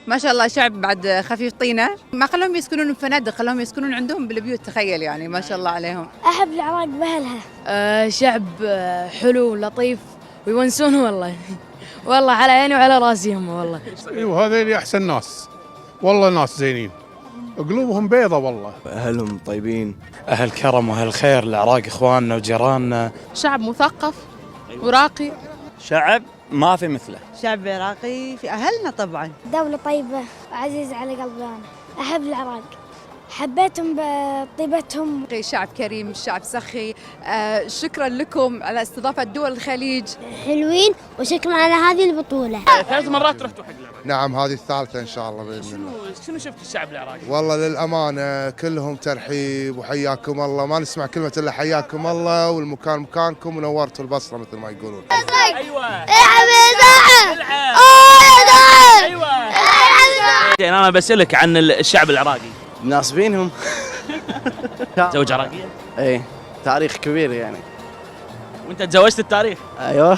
ما شاء الله شعب بعد خفيف طينة، ما خلوهم يسكنون بفنادق، خلوهم يسكنون عندهم بالبيوت، تخيل يعني ما شاء الله عليهم. أحب العراق بأهلها. شعب حلو ولطيف ويونسون والله. والله على عيني وعلى راسي هم والله. ايوه هذول احسن ناس، والله ناس زينين، قلوبهم بيضة والله. أهلهم طيبين. أهل كرم وأهل خير، العراق إخواننا وجيراننا. شعب مثقف وراقي. شعب ما في مثله. شعب عراقي في أهلنا طبعا. دولة طيبة وعزيزة على قلبي أنا. أحب العراق، حبيتهم بطيبتهم. شعب كريم، شعب سخي. شكرا لكم على استضافة دول الخليج. حلوين وشكرا على هذه البطولة. 3 مرات رحتوا حق العراق. نعم هذه الثالثة إن شاء الله بإذن الله. شنو شفت الشعب العراقي؟ والله للأمانة كلهم ترحيب وحياكم الله، ما نسمع كلمة إلا حياكم الله، والمكان مكانكم ونورتوا البصرة مثل ما يقولون. ايوه ايوه يعني انا بسألك عن الشعب العراقي. ناسبينهم. زوج عراقية؟ ايه تاريخ كبير يعني. وانت تزوجت التاريخ؟ ايوه.